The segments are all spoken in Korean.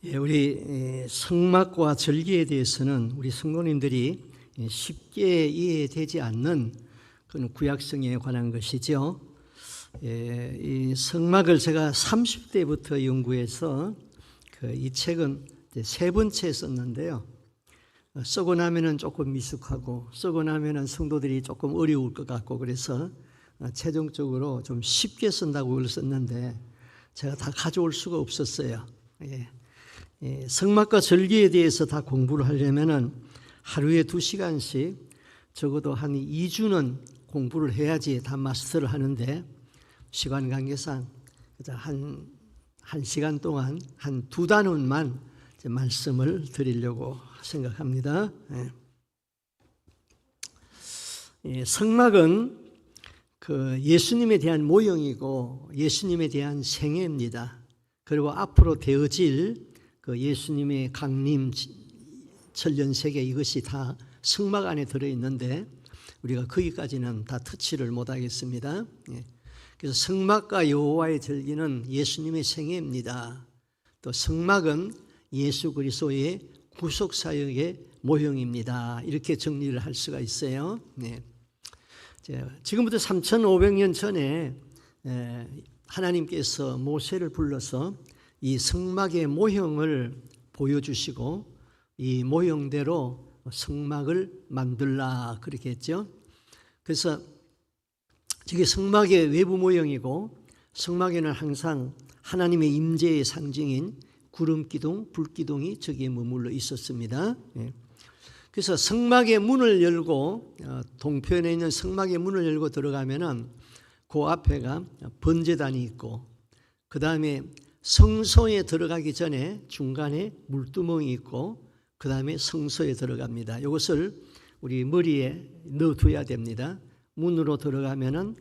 우리 성막과 절기에 대해서는 우리 성도님들이 쉽게 이해되지 않는 그런 구약성에 관한 것이죠. 이 성막을 제가 30대부터 연구해서 이 책은 세 번째 썼는데요. 쓰고 나면은 조금 미숙하고 쓰고 나면은 성도들이 조금 어려울 것 같고 그래서 최종적으로 좀 쉽게 쓴다고 그걸 썼는데 제가 다 가져올 수가 없었어요. 성막과 절기에 대해서 다 공부를 하려면은 하루에 2시간씩 적어도 한 2주는 공부를 해야지 다 마스터를 하는데 시간 관계상 한 시간 동안 한 2단원만 말씀을 드리려고 생각합니다. 성막은 예수님에 대한 모형이고 예수님에 대한 생애입니다. 그리고 앞으로 되어질 예수님의 강림 천년세계 이것이 다 성막 안에 들어있는데 우리가 거기까지는 다 터치를 못하겠습니다. 그래서 성막과 여호와의 절기는 예수님의 생애입니다. 또 성막은 예수 그리스도의 구속사역의 모형입니다. 이렇게 정리를 할 수가 있어요. 지금부터 3,500년 전에 하나님께서 모세를 불러서 이 성막의 모형을 보여주시고 이 모형대로 성막을 만들라 그렇게 했죠. 그래서 저게 성막의 외부 모형이고 성막에는 항상 하나님의 임재의 상징인 구름기둥, 불기둥이 저기에 머물러 있었습니다. 그래서 성막의 문을 열고 동편에 있는 성막의 문을 열고 들어가면은 그 앞에가 번제단이 있고 그 다음에 성소에 들어가기 전에 중간에 물두멍이 있고 그 다음에 성소에 들어갑니다. 이것을 우리 머리에 넣어둬야 됩니다. 문으로 들어가면은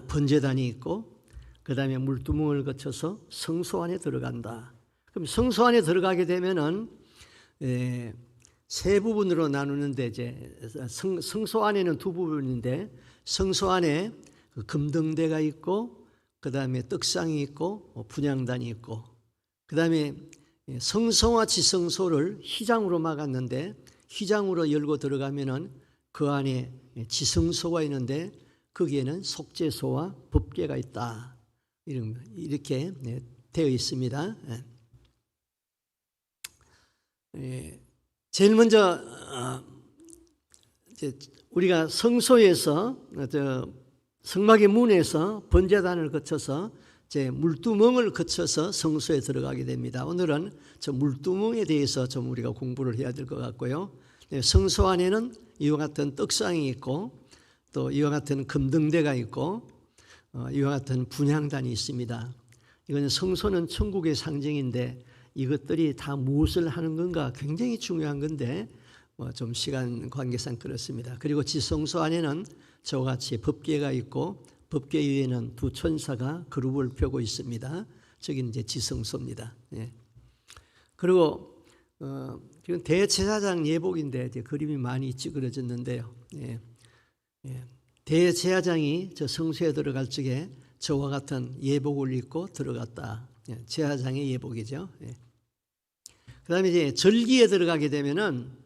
번제단이 있고 그 다음에 물두멍을 거쳐서 성소 안에 들어간다. 그럼 성소 안에 들어가게 되면은 세 부분으로 나누는데 이제 성소 안에는 두 부분인데 성소 안에 금등대가 있고 그 다음에 떡상이 있고 분향단이 있고 그 다음에 성소와 지성소를 휘장으로 막았는데 휘장으로 열고 들어가면은 그 안에 지성소가 있는데 거기에는 속죄소와 법궤가 있다. 이렇게 되어 있습니다. 제일 먼저 우리가 성소에서 성막의 문에서 번제단을 거쳐서 물두멍을 거쳐서 성소에 들어가게 됩니다. 오늘은 저 물두멍에 대해서 좀 우리가 공부를 해야 될 것 같고요. 성소 안에는 이와 같은 떡상이 있고 또 이와 같은 금등대가 있고 이와 같은 분향단이 있습니다. 이건 성소는 천국의 상징인데 이것들이 다 무엇을 하는 건가 굉장히 중요한 건데 좀 시간 관계상 그렇습니다. 그리고 지성소 안에는 저와 같이 법궤가 있고 법궤 위에는 두 천사가 그룹을 펴고 있습니다. 저기는 이제 지성소입니다. 그리고 지금 대제사장 예복인데 이제 그림이 많이 찌그러졌는데요. 대제사장이 저 성소에 들어갈 적에 저와 같은 예복을 입고 들어갔다. 제사장의 예복이죠. 그 다음에 이제 절기에 들어가게 되면은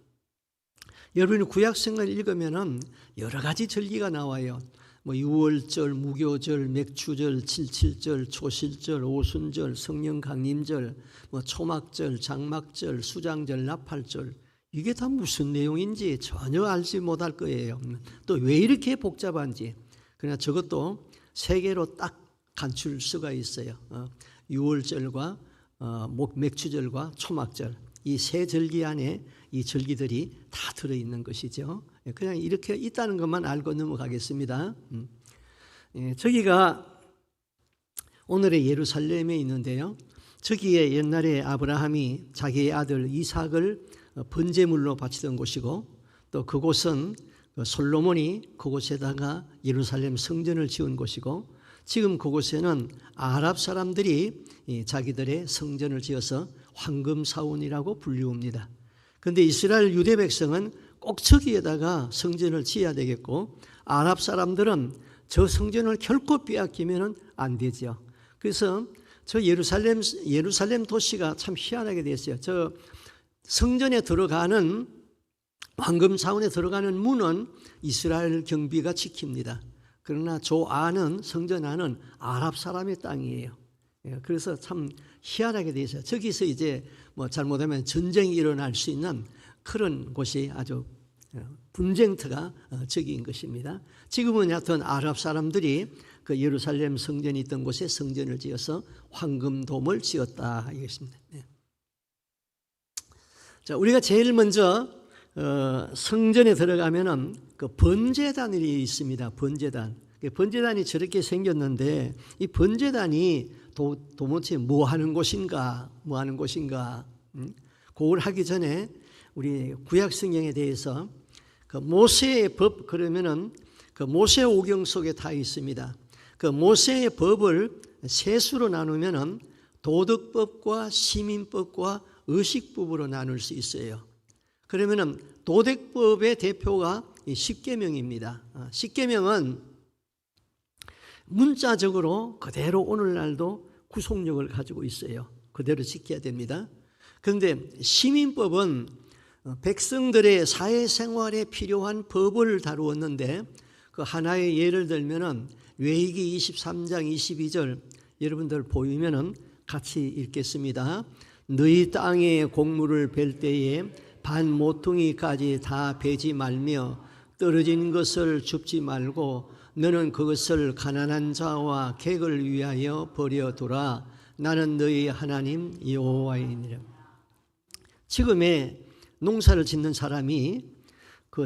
여러분이 구약성을 읽으면은 여러 가지 절기가 나와요. 유월절, 무교절, 맥추절, 칠칠절, 초실절, 오순절, 성령 강림절, 초막절, 장막절, 수장절, 나팔절 이게 다 무슨 내용인지 전혀 알지 못할 거예요. 또 왜 이렇게 복잡한지 그러나 저것도 세 개로 딱 간출 수가 있어요. 유월절과 맥추절과 초막절 이 세 절기 안에 이 절기들이 다 들어있는 것이죠. 그냥 이렇게 있다는 것만 알고 넘어가겠습니다. 저기가 오늘의 예루살렘에 있는데요. 저기에 옛날에 아브라함이 자기의 아들 이삭을 번제물로 바치던 곳이고 또 그곳은 솔로몬이 그곳에다가 예루살렘 성전을 지은 곳이고 지금 그곳에는 아랍 사람들이 자기들의 성전을 지어서 황금사원이라고 불리웁니다. 그런데 이스라엘 유대 백성은 꼭 저기에다가 성전을 지어야 되겠고 아랍 사람들은 저 성전을 결코 빼앗기면 안 되죠. 그래서 저 예루살렘 도시가 참 희한하게 됐어요. 저 성전에 들어가는 황금 사원에 들어가는 문은 이스라엘 경비가 지킵니다. 그러나 저 안은 성전 안은 아랍 사람의 땅이에요. 그래서 참 희한하게 돼 있어요. 저기서 이제 뭐 잘못하면 전쟁이 일어날 수 있는 그런 곳이 아주 분쟁터가 저기인 것입니다. 지금은 하여튼 아랍 사람들이 그 예루살렘 성전이 있던 곳에 성전을 지어서 황금돔을 지었다 이것입니다. 자, 우리가 제일 먼저 성전에 들어가면은 그 번제단이 있습니다. 번제단이 저렇게 생겼는데 이 번제단이 도대체 뭐 하는 곳인가? 그걸 하기 전에 우리 구약 성경에 대해서 그 모세의 법 그러면은 그 모세 오경 속에 다 있습니다. 그 모세의 법을 세 수로 나누면은 도덕법과 시민법과 의식법으로 나눌 수 있어요. 그러면은 도덕법의 대표가 십계명입니다. 십계명은 문자적으로 그대로 오늘날도 구속력을 가지고 있어요. 그대로 지켜야 됩니다. 그런데 시민법은 백성들의 사회생활에 필요한 법을 다루었는데 그 하나의 예를 들면은 레위기 23장 22절 여러분들 보이면은 같이 읽겠습니다. 너희 땅에 곡물을 벨 때에 반 모퉁이까지 다 베지 말며 떨어진 것을 줍지 말고 너는 그것을 가난한 자와 객을 위하여 버려두라. 나는 너희 하나님 여호와이니라. 지금의 농사를 짓는 사람이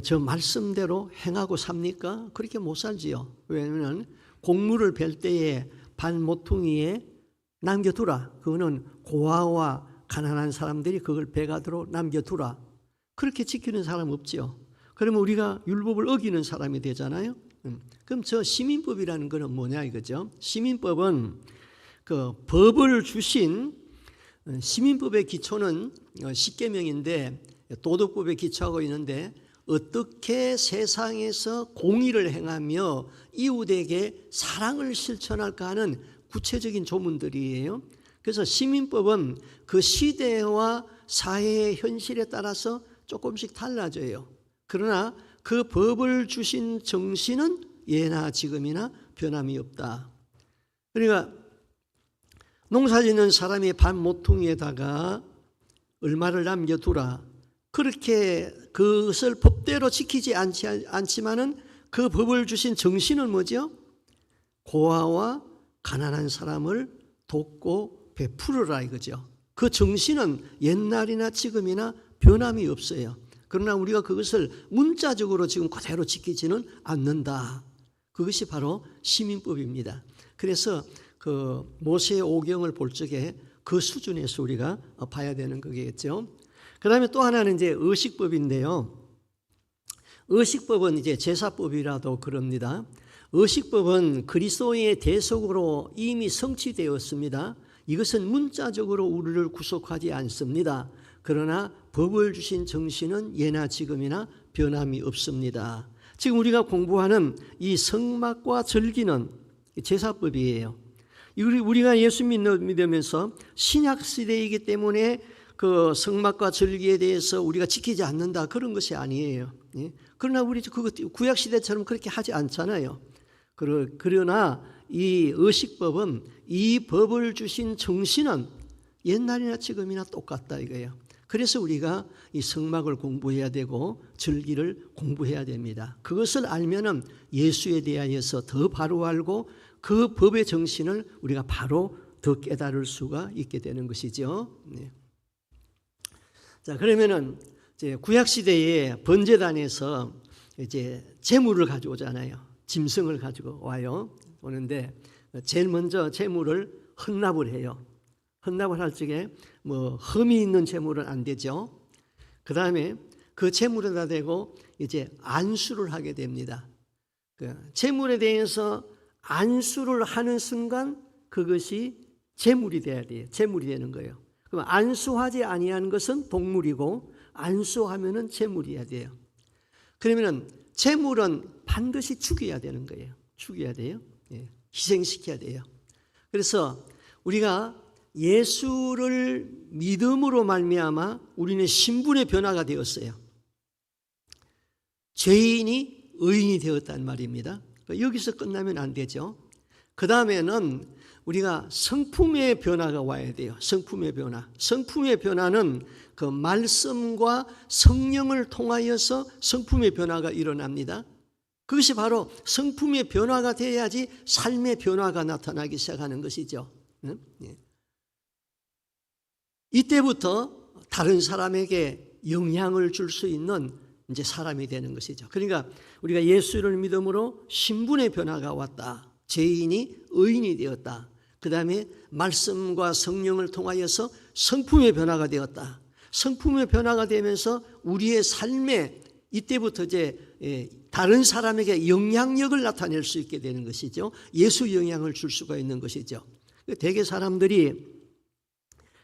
저 말씀대로 행하고 삽니까? 그렇게 못 살지요. 왜냐하면 곡물을 벨 때에 반 모퉁이에 남겨두라. 그거는 고아와 가난한 사람들이 그걸 배가도록 남겨두라. 그렇게 지키는 사람 없지요. 그러면 우리가 율법을 어기는 사람이 되잖아요. 그럼 저 시민법이라는 것은 뭐냐 이거죠. 시민법은 그 법을 주신 시민법의 기초는 십계명인데 도덕법에 기초하고 있는데 어떻게 세상에서 공의를 행하며 이웃에게 사랑을 실천할까 하는 구체적인 조문들이에요. 그래서 시민법은 그 시대와 사회의 현실에 따라서 조금씩 달라져요. 그러나 그 법을 주신 정신은 예나 지금이나 변함이 없다. 그러니까 농사짓는 사람이 반 모퉁이에다가 얼마를 남겨두라. 그렇게 그것을 법대로 지키지 않지만은 그 법을 주신 정신은 뭐죠? 고아와 가난한 사람을 돕고 베풀어라 이거죠. 그 정신은 옛날이나 지금이나 변함이 없어요. 그러나 우리가 그것을 문자적으로 지금 그대로 지키지는 않는다. 그것이 바로 시민법입니다. 그래서 그 모세의 오경을 볼 적에 그 수준에서 우리가 봐야 되는 거겠죠. 그 다음에 또 하나는 이제 의식법인데요. 의식법은 이제 제사법이라도 그럽니다. 의식법은 그리스도의 대속으로 이미 성취되었습니다. 이것은 문자적으로 우리를 구속하지 않습니다. 그러나 법을 주신 정신은 예나 지금이나 변함이 없습니다. 지금 우리가 공부하는 이 성막과 절기는 제사법이에요. 우리가 예수 믿으면서 신약 시대이기 때문에 그 성막과 절기에 대해서 우리가 지키지 않는다 그런 것이 아니에요. 그러나 우리 구약 시대처럼 그렇게 하지 않잖아요. 그러나 이 의식법은 이 법을 주신 정신은 옛날이나 지금이나 똑같다 이거예요. 그래서 우리가 이 성막을 공부해야 되고 절기를 공부해야 됩니다. 그것을 알면은 예수에 대하여서 더 바로 알고 그 법의 정신을 우리가 바로 더 깨달을 수가 있게 되는 것이죠. 네. 자, 그러면은 이제 구약 시대에 번제단에서 이제 제물을 가져오잖아요. 짐승을 가지고 오는데 제일 먼저 제물을 헌납을 해요. 헌납을 할 적에 뭐 흠이 있는 제물은 안 되죠. 그 다음에 그 제물에다 대고 이제 안수를 하게 됩니다. 그 제물에 대해서 안수를 하는 순간 그것이 제물이 돼야 돼요. 제물이 되는 거예요. 그럼 안수하지 아니한 것은 동물이고 안수하면은 제물이어야 돼요. 그러면은 제물은 반드시 죽여야 되는 거예요. 죽여야 돼요. 예, 희생시켜야 돼요. 그래서 우리가 예수를 믿음으로 말미암아 우리는 신분의 변화가 되었어요. 죄인이 의인이 되었단 말입니다. 여기서 끝나면 안 되죠. 그 다음에는 우리가 성품의 변화가 와야 돼요. 성품의 변화. 성품의 변화는 그 말씀과 성령을 통하여서 성품의 변화가 일어납니다. 그것이 바로 성품의 변화가 돼야지 삶의 변화가 나타나기 시작하는 것이죠. 이때부터 다른 사람에게 영향을 줄 수 있는 이제 사람이 되는 것이죠. 그러니까 우리가 예수를 믿음으로 신분의 변화가 왔다. 죄인이 의인이 되었다. 그 다음에 말씀과 성령을 통하여서 성품의 변화가 되었다. 성품의 변화가 되면서 우리의 삶에 이때부터 이제 다른 사람에게 영향력을 나타낼 수 있게 되는 것이죠. 예수 영향을 줄 수가 있는 것이죠. 대개 사람들이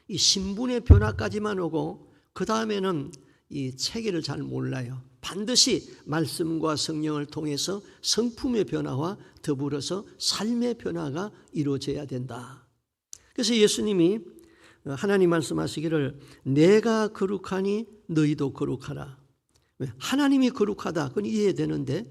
이 신분의 변화까지만 오고 그 다음에는 이 체계를 잘 몰라요. 반드시 말씀과 성령을 통해서 성품의 변화와 더불어서 삶의 변화가 이루어져야 된다. 그래서 예수님이 하나님 말씀하시기를 내가 거룩하니 너희도 거룩하라. 하나님이 거룩하다. 그건 이해되는데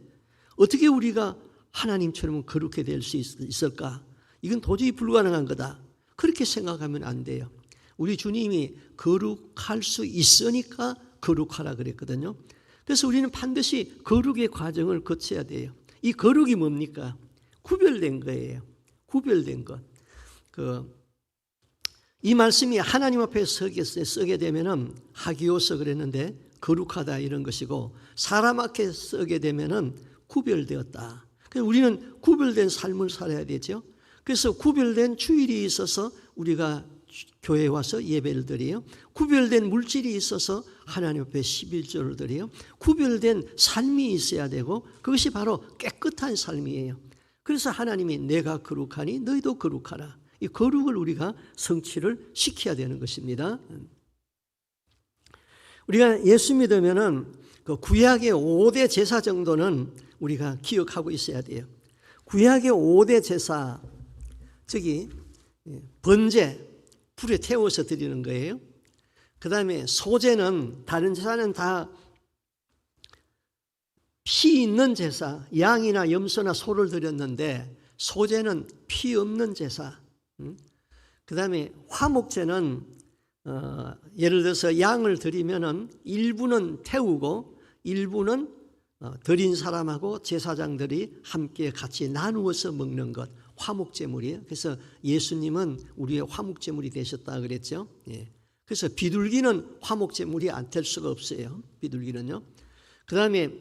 어떻게 우리가 하나님처럼 거룩해 될 수 있을까? 이건 도저히 불가능한 거다. 그렇게 생각하면 안 돼요. 우리 주님이 거룩할 수 있으니까 거룩하라 그랬거든요. 그래서 우리는 반드시 거룩의 과정을 거쳐야 돼요. 이 거룩이 뭡니까? 구별된 거예요. 구별된 것. 이 말씀이 하나님 앞에 쓰게 되면은 하기오서 그랬는데 거룩하다 이런 것이고 사람 앞에 쓰게 되면은 구별되었다. 그래서 우리는 구별된 삶을 살아야 되죠. 그래서 구별된 주일이 있어서 우리가 교회에 와서 예배를 드려요. 구별된 물질이 있어서 하나님 앞에 11조를 드려요. 구별된 삶이 있어야 되고 그것이 바로 깨끗한 삶이에요. 그래서 하나님이 내가 거룩하니 너희도 거룩하라. 이 거룩을 우리가 성취를 시켜야 되는 것입니다. 우리가 예수 믿으면은 그 구약의 5대 제사 정도는 우리가 기억하고 있어야 돼요. 구약의 5대 제사, 저기 번제, 불에 태워서 드리는 거예요. 그 다음에 소제는 다른 제사는 다 피 있는 제사, 양이나 염소나 소를 드렸는데 소제는 피 없는 제사. 그 다음에 화목제는 예를 들어서 양을 드리면은 일부는 태우고 일부는 드린 사람하고 제사장들이 함께 같이 나누어서 먹는 것. 화목제물이에요. 그래서 예수님은 우리의 화목제물이 되셨다 그랬죠. 예. 그래서 비둘기는 화목제물이 안 될 수가 없어요. 비둘기는요. 그 다음에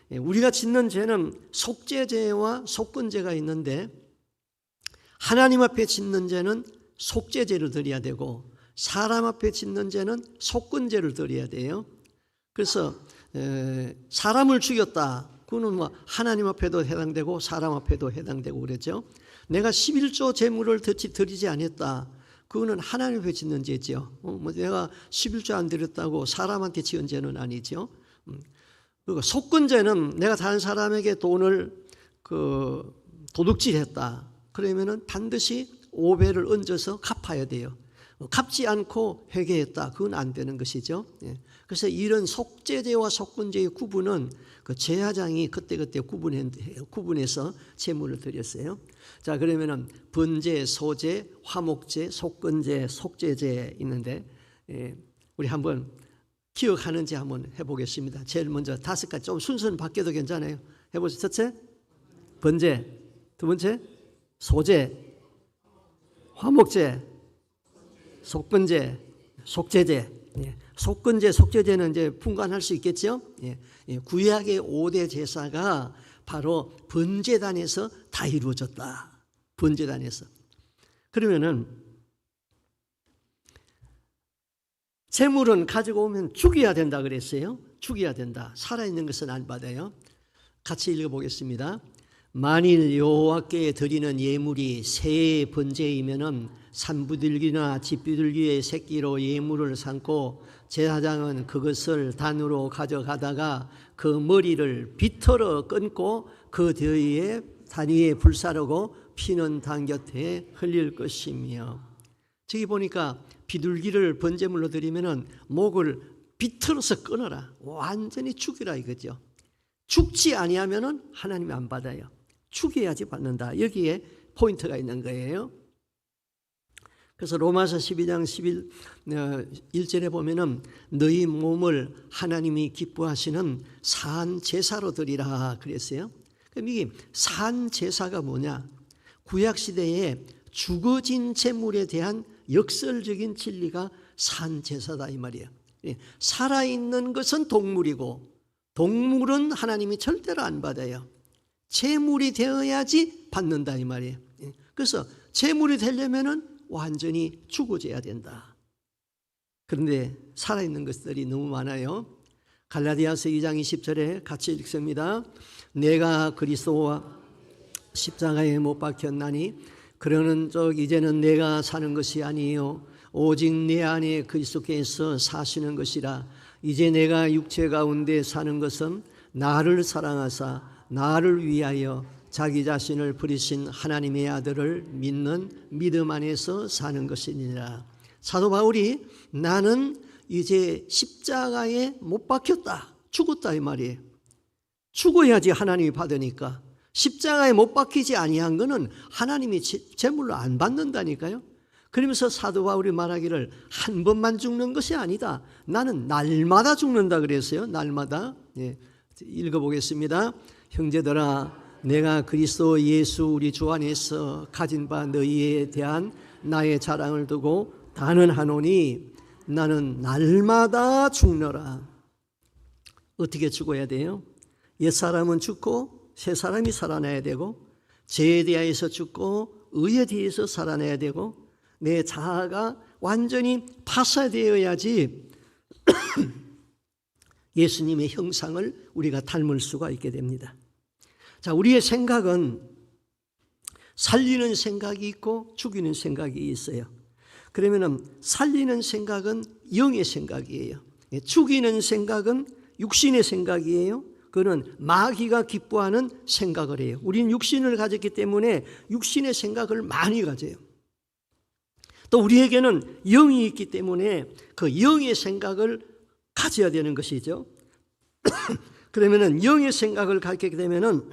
우리가 짓는 죄는 속죄제와 속건제가 있는데 하나님 앞에 짓는 죄는 속죄제를 드려야 되고 사람 앞에 짓는 죄는 속건제를 드려야 돼요. 그래서 사람을 죽였다. 그거는 뭐 하나님 앞에도 해당되고 사람 앞에도 해당되고 그랬죠. 내가 11조 제물을 드리지 않았다. 그거는 하나님 앞에 짓는 죄죠. 뭐 내가 11조 안 드렸다고 사람한테 지은 죄는 아니죠. 그리고 속건제는 내가 다른 사람에게 돈을 도둑질했다. 그러면은 반드시 5배를 얹어서 갚아야 돼요. 갚지 않고 회개했다. 그건 안 되는 것이죠. 그래서 이런 속죄제와 속건제의 구분은 그 제사장이 그때그때 구분해서 제물을 드렸어요. 자, 그러면은 번제, 소제, 화목제, 속건제, 속죄제 있는데 우리 한번 기억하는지 한번 해보겠습니다. 제일 먼저 5가지, 좀 순서는 바뀌어도 괜찮아요. 해보세요. 첫째, 번제. 두 번째, 소제, 화목제, 속건제, 속죄제. 속건제, 속죄제는 이제 분간할 수 있겠죠. 구약의 5대 제사가 바로 번제단에서 다 이루어졌다. 번제단에서. 그러면은 제물은 가지고 오면 죽여야 된다 그랬어요. 죽여야 된다. 살아있는 것은 안 받아요. 같이 읽어보겠습니다. 만일 여호와께 드리는 예물이 새 번제이면은 산비둘기나 집비둘기의 새끼로 예물을 삼고 제사장은 그것을 단으로 가져가다가 그 머리를 비틀어 끊고 그 다리에 불사르고 피는 단 곁에 흘릴 것이며. 저기 보니까 비둘기를 번제물로 드리면은 목을 비틀어서 끊어라. 완전히 죽이라 이거죠. 죽지 아니하면은 하나님이 안 받아요. 죽여야지 받는다. 여기에 포인트가 있는 거예요. 그래서 로마서 12장 1절에 보면은 너희 몸을 하나님이 기뻐하시는 산 제사로 드리라 그랬어요. 그럼 이게 산 제사가 뭐냐? 구약 시대에 죽어진 제물에 대한 역설적인 진리가 산 제사다 이 말이에요. 살아있는 것은 동물이고 동물은 하나님이 절대로 안 받아요. 제물이 되어야지 받는다 이 말이에요. 그래서 제물이 되려면은 완전히 죽어져야 된다. 그런데 살아있는 것들이 너무 많아요. 갈라디아서 2장 20절에 같이 읽습니다. 내가 그리스도와 십자가에 못 박혔나니 그러는 적 이제는 내가 사는 것이 아니요 오직 내 안에 그리스도께서 사시는 것이라. 이제 내가 육체 가운데 사는 것은 나를 사랑하사 나를 위하여 자기 자신을 부리신 하나님의 아들을 믿는 믿음 안에서 사는 것이니라. 사도 바울이 나는 이제 십자가에 못 박혔다, 죽었다 이 말이에요. 죽어야지 하나님이 받으니까. 십자가에 못 박히지 아니한 거는 하나님이 제물로 안 받는다니까요. 그러면서 사도 바울이 말하기를 한 번만 죽는 것이 아니다. 나는 날마다 죽는다 그랬어요. 날마다. 읽어보겠습니다. 형제들아 내가 그리스도 예수 우리 주 안에서 가진 바 너희에 대한 나의 자랑을 두고 단언하노니 나는 날마다 죽노라. 어떻게 죽어야 돼요? 옛사람은 죽고 새사람이 살아나야 되고 죄에 대하여서 죽고 의에 대해서 살아나야 되고 내 자아가 완전히 파쇄되어야지 예수님의 형상을 우리가 닮을 수가 있게 됩니다. 자, 우리의 생각은 살리는 생각이 있고 죽이는 생각이 있어요. 그러면은 살리는 생각은 영의 생각이에요. 죽이는 생각은 육신의 생각이에요. 그는 마귀가 기뻐하는 생각을 해요. 우리는 육신을 가졌기 때문에 육신의 생각을 많이 가져요. 또 우리에게는 영이 있기 때문에 그 영의 생각을 가져야 되는 것이죠. 그러면은 영의 생각을 갖게 되면은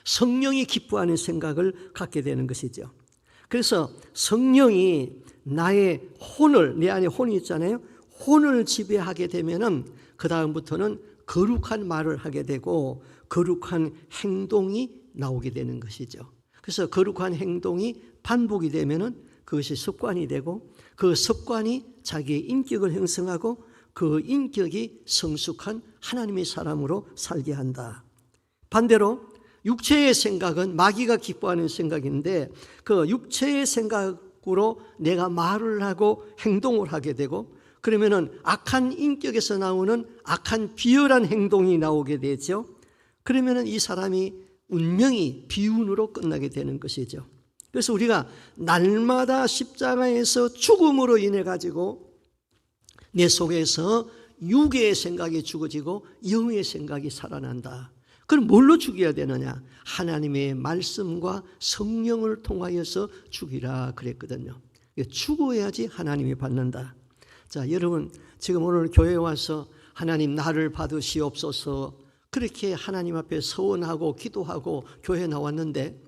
성령이 기뻐하는 생각을 갖게 되는 것이죠. 그래서 성령이 나의 혼을, 내 안에 혼이 있잖아요. 혼을 지배하게 되면은 그 다음부터는 거룩한 말을 하게 되고 거룩한 행동이 나오게 되는 것이죠. 그래서 거룩한 행동이 반복이 되면은 그것이 습관이 되고 그 습관이 자기의 인격을 형성하고 그 인격이 성숙한 하나님의 사람으로 살게 한다. 반대로 육체의 생각은 마귀가 기뻐하는 생각인데 그 육체의 생각으로 내가 말을 하고 행동을 하게 되고 그러면은 악한 인격에서 나오는 악한 비열한 행동이 나오게 되죠. 그러면은 이 사람이 운명이 비운으로 끝나게 되는 것이죠. 그래서 우리가 날마다 십자가에서 죽음으로 인해 가지고 내 속에서 육의 생각이 죽어지고 영의 생각이 살아난다. 그럼 뭘로 죽여야 되느냐? 하나님의 말씀과 성령을 통하여서 죽이라 그랬거든요. 죽어야지 하나님이 받는다. 자, 여러분 지금 오늘 교회에 와서 하나님 나를 받으시옵소서 그렇게 하나님 앞에 서원하고 기도하고 교회에 나왔는데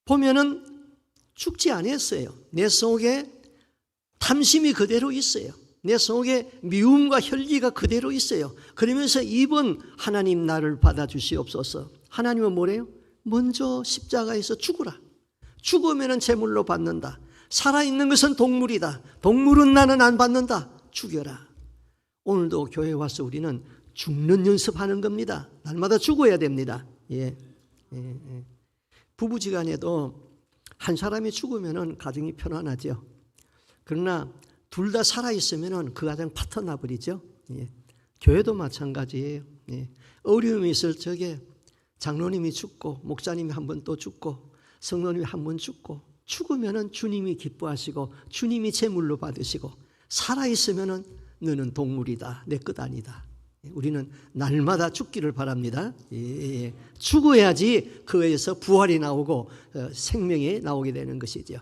보면은 죽지 않았어요. 내 속에 탐심이 그대로 있어요. 내 속에 미움과 혈기가 그대로 있어요. 그러면서 이번 하나님 나를 받아주시옵소서. 하나님은 뭐래요? 먼저 십자가에서 죽으라. 죽으면 제물로 받는다. 살아있는 것은 동물이다. 동물은 나는 안 받는다. 죽여라. 오늘도 교회에 와서 우리는 죽는 연습하는 겁니다. 날마다 죽어야 됩니다. 부부지간에도 한 사람이 죽으면 가정이 편안하죠. 그러나 둘 다 살아있으면 그 가정 파탄나 버리죠. 교회도 마찬가지예요. 어려움이 있을 적에 장로님이 죽고 목사님이 한 번 또 죽고 성도님이 한 번 죽고 죽으면 주님이 기뻐하시고 주님이 제물로 받으시고 살아있으면 너는 동물이다. 내 것 아니다. 우리는 날마다 죽기를 바랍니다. 죽어야지 그에서 부활이 나오고 생명이 나오게 되는 것이죠.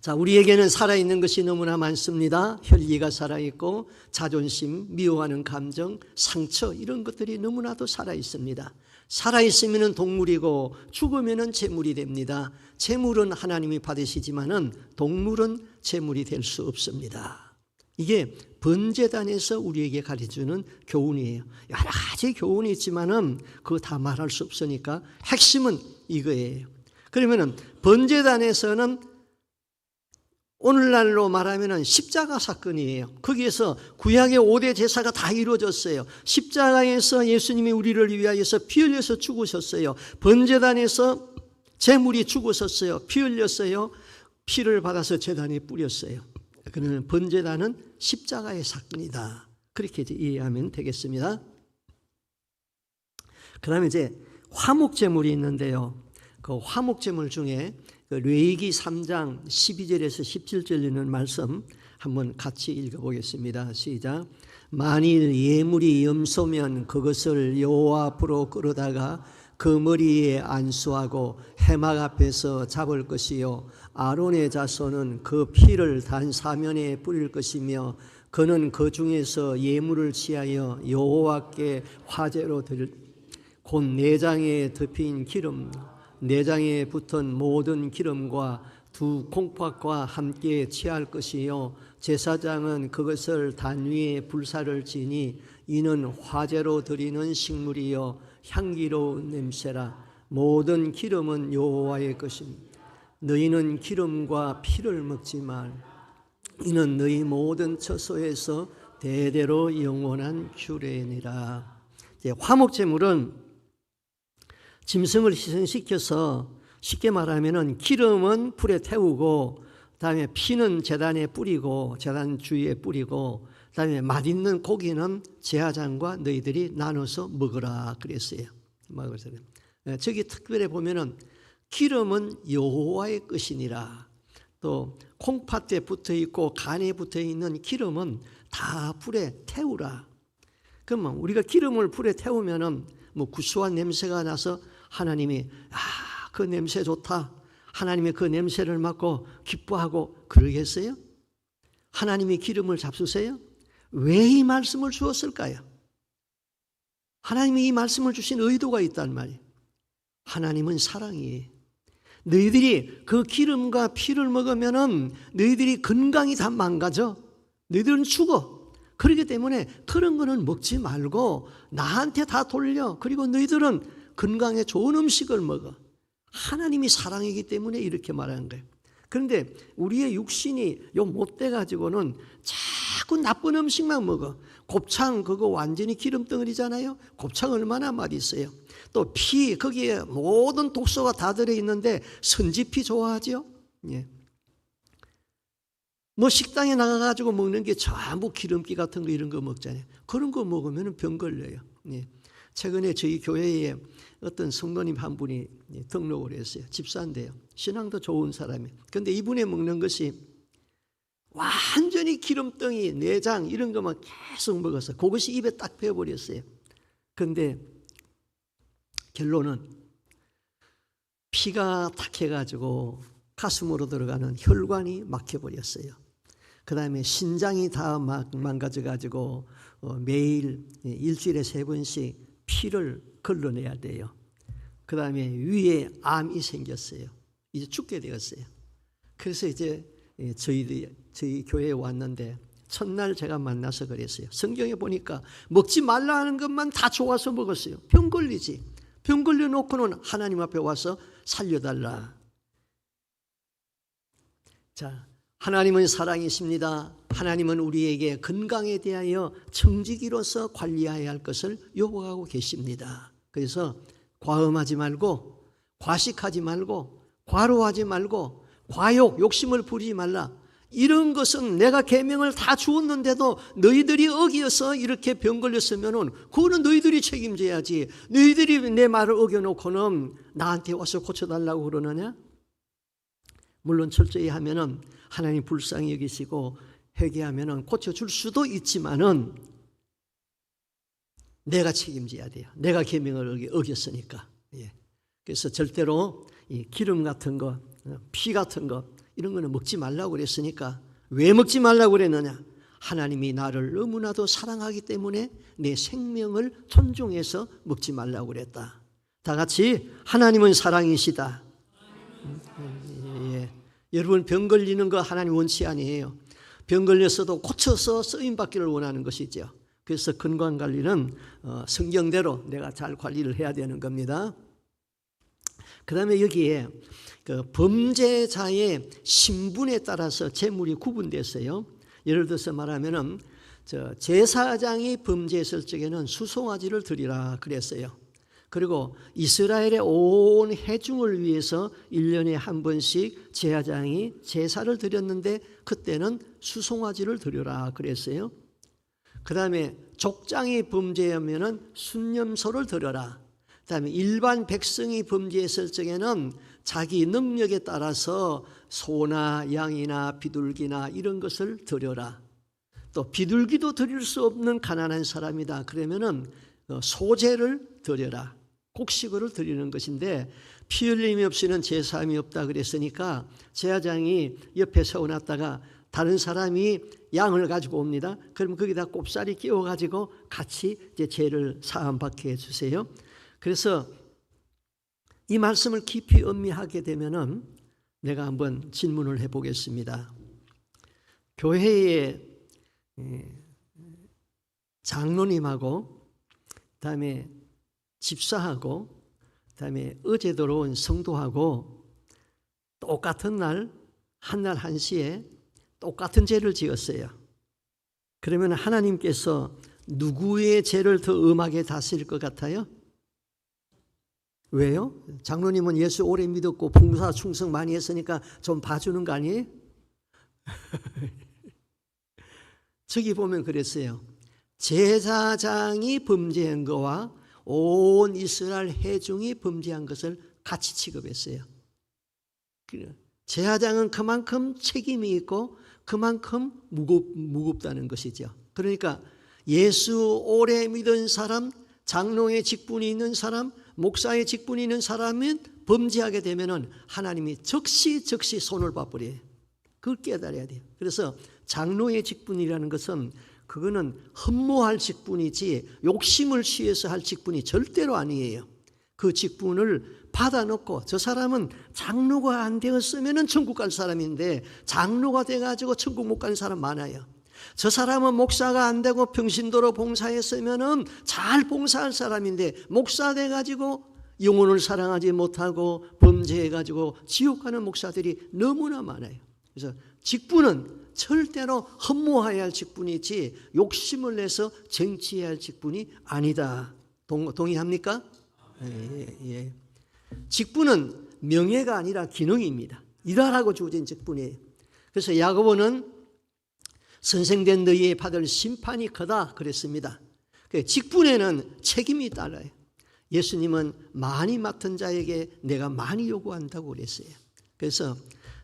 자, 우리에게는 살아있는 것이 너무나 많습니다. 혈기가 살아있고 자존심, 미워하는 감정, 상처 이런 것들이 너무나도 살아있습니다. 살아있으면 동물이고 죽으면 재물이 됩니다. 재물은 하나님이 받으시지만은 동물은 재물이 될 수 없습니다. 이게 번제단에서 우리에게 가르쳐주는 교훈이에요. 여러 가지 교훈이 있지만은 그거 다 말할 수 없으니까 핵심은 이거예요. 그러면은 번제단에서는 오늘날로 말하면 십자가 사건이에요. 거기에서 구약의 5대 제사가 다 이루어졌어요. 십자가에서 예수님이 우리를 위하여서 피 흘려서 죽으셨어요. 번제단에서 제물이 죽었었어요. 피 흘렸어요. 피를 받아서 제단에 뿌렸어요. 그러면 번제단은 십자가의 사건이다. 그렇게 이제 이해하면 되겠습니다. 그 다음에 이제 화목제물이 있는데요. 그 화목제물 중에 레위기 3장 12절에서 17절 있는 말씀 한번 같이 읽어보겠습니다. 시작. 만일 예물이 염소면 그것을 여호와 앞으로 끌어다가 그 머리에 안수하고 회막 앞에서 잡을 것이요 아론의 자손은 그 피를 단 사면에 뿌릴 것이며 그는 그 중에서 예물을 취하여 여호와께 화제로 드릴 곧 내장에 덮인 기름 내장에 붙은 모든 기름과 두 콩팥과 함께 취할 것이요 제사장은 그것을 단 위에 불사를 지니 이는 화제로 드리는 식물이요 향기로운 냄새라. 모든 기름은 여호와의 것입니다. 너희는 기름과 피를 먹지 말. 이는 너희 모든 처소에서 대대로 영원한 규례니라. 화목제물은 짐승을 희생시켜서 쉽게 말하면 기름은 불에 태우고 그다음에 피는 제단에 뿌리고 제단 주위에 뿌리고 그다음에 맛있는 고기는 제사장과 너희들이 나눠서 먹으라 그랬어요. 저기 특별히 보면은 기름은 여호와의 것이니라. 또 콩팥에 붙어 있고 간에 붙어 있는 기름은 다 불에 태우라. 그러면 우리가 기름을 불에 태우면은 뭐 구수한 냄새가 나서 하나님이 그 냄새 좋다. 하나님의 그 냄새를 맡고 기뻐하고 그러겠어요? 하나님이 기름을 잡수세요? 왜 이 말씀을 주었을까요? 하나님이 이 말씀을 주신 의도가 있단 말이에요. 하나님은 사랑이에요. 너희들이 그 기름과 피를 먹으면은 너희들이 건강이 다 망가져. 너희들은 죽어. 그렇기 때문에 그런 거는 먹지 말고 나한테 다 돌려. 그리고 너희들은 건강에 좋은 음식을 먹어. 하나님이 사랑이기 때문에 이렇게 말하는 거예요. 그런데 우리의 육신이 못돼 가지고는 자꾸 나쁜 음식만 먹어. 곱창 그거 완전히 기름덩어리잖아요. 곱창 얼마나 맛있어요. 또 피 거기에 모든 독소가 다 들어있는데 선지피 좋아하죠. 예. 뭐 식당에 나가가지고 먹는 게 전부 기름기 같은 거 이런 거 먹잖아요. 그런 거 먹으면 병 걸려요. 예. 최근에 저희 교회에 어떤 성도님 한 분이 등록을 했어요. 집사인데요. 신앙도 좋은 사람이에요. 그런데 이분이 먹는 것이 완전히 기름덩이, 내장 이런 것만 계속 먹었어요. 그것이 입에 딱 배어버렸어요. 그런데 결론은 피가 탁해가지고 가슴으로 들어가는 혈관이 막혀버렸어요. 그 다음에 신장이 다 망가져가지고 매일 일주일에 3번씩 피를 걸러내야 돼요. 그 다음에 위에 암이 생겼어요. 이제 죽게 되었어요. 그래서 이제 저희 교회에 왔는데 첫날 제가 만나서 그랬어요. 성경에 보니까 먹지 말라 하는 것만 다 좋아서 먹었어요. 병 걸리지. 병 걸려놓고는 하나님 앞에 와서 살려달라. 자, 하나님은 사랑이십니다. 하나님은 우리에게 건강에 대하여 청지기로서 관리해야 할 것을 요구하고 계십니다. 그래서 과음하지 말고 과식하지 말고 과로하지 말고 과욕, 욕심을 부리지 말라. 이런 것은 내가 계명을 다 주었는데도 너희들이 어기어서 이렇게 병 걸렸으면은 그거는 너희들이 책임져야지. 너희들이 내 말을 어겨놓고는 나한테 와서 고쳐달라고 그러느냐? 물론 철저히 하면은 하나님 불쌍히 여기시고 회개하면은 고쳐줄 수도 있지만은 내가 책임져야 돼요. 내가 계명을 어겼으니까. 예. 그래서 절대로 이 기름 같은 거, 피 같은 거 이런 거는 먹지 말라고 그랬으니까 왜 먹지 말라고 그랬느냐? 하나님이 나를 너무나도 사랑하기 때문에 내 생명을 존중해서 먹지 말라고 그랬다. 다 같이 하나님은 사랑이시다. 예. 여러분 병 걸리는 거 하나님 원치 아니에요. 병 걸렸어도 고쳐서 쓰임받기를 원하는 것이죠. 그래서 건강관리는 성경대로 내가 잘 관리를 해야 되는 겁니다. 그 다음에 여기에 그 범죄자의 신분에 따라서 제물이 구분됐어요. 예를 들어서 말하면은 제사장이 범죄했을 적에는 수송아지를 드리라 그랬어요. 그리고 이스라엘의 온 회중을 위해서 1년에 한 번씩 제사장이 제사를 드렸는데 그때는 수송아지를 드려라 그랬어요. 그 다음에 족장이 범죄하면은 순념소를 드려라. 그 다음에 일반 백성이 범죄했을 적에는 자기 능력에 따라서 소나 양이나 비둘기나 이런 것을 드려라. 또 비둘기도 드릴 수 없는 가난한 사람이다. 그러면은 소제를 드려라. 곡식을 드리는 것인데 피 흘림이 없이는 제사함이 없다 그랬으니까 제사장이 옆에 세워놨다가 다른 사람이 양을 가지고 옵니다. 그럼 거기다 꼽사리 끼워가지고 같이 이제 죄를 사함받게 해주세요. 그래서 이 말씀을 깊이 음미하게 되면은 내가 한번 질문을 해보겠습니다. 교회에 장로님하고 그다음에 집사하고 그다음에 어제 들어온 성도하고 똑같은 날 한날 한시에 똑같은 죄를 지었어요. 그러면 하나님께서 누구의 죄를 더 엄하게 다스릴 것 같아요? 왜요? 장로님은 예수 오래 믿었고 봉사 충성 많이 했으니까 좀 봐주는 거 아니에요? 저기 보면 그랬어요. 제사장이 범죄한 거와 온 이스라엘 회중이 범죄한 것을 같이 취급했어요. 제사장은 그만큼 책임이 있고 그만큼 무겁다는 것이죠. 그러니까 예수 오래 믿은 사람, 장로의 직분이 있는 사람, 목사의 직분이 있는 사람은 범죄하게 되면은 하나님이 즉시 손을 봐버려요. 그걸 깨달아야 돼요. 그래서 장로의 직분이라는 것은 그거는 흠모할 직분이지 욕심을 취해서 할 직분이 절대로 아니에요. 그 직분을 받아놓고 저 사람은 장로가 안 되었으면 천국 갈 사람인데 장로가 돼가지고 천국 못 가는 사람 많아요. 저 사람은 목사가 안 되고 평신도로 봉사했으면 잘 봉사할 사람인데 목사 돼가지고 영혼을 사랑하지 못하고 범죄해가지고 지옥 가는 목사들이 너무나 많아요. 그래서 직분은 절대로 흠모해야 할 직분이지 욕심을 내서 정치해야 할 직분이 아니다. 동의합니까? 예. 직분은 명예가 아니라 기능입니다. 일하라고 주어진 직분이에요. 그래서 야고보는 선생된 너희에 받을 심판이 크다 그랬습니다. 직분에는 책임이 따라요. 예수님은 많이 맡은 자에게 내가 많이 요구한다고 그랬어요. 그래서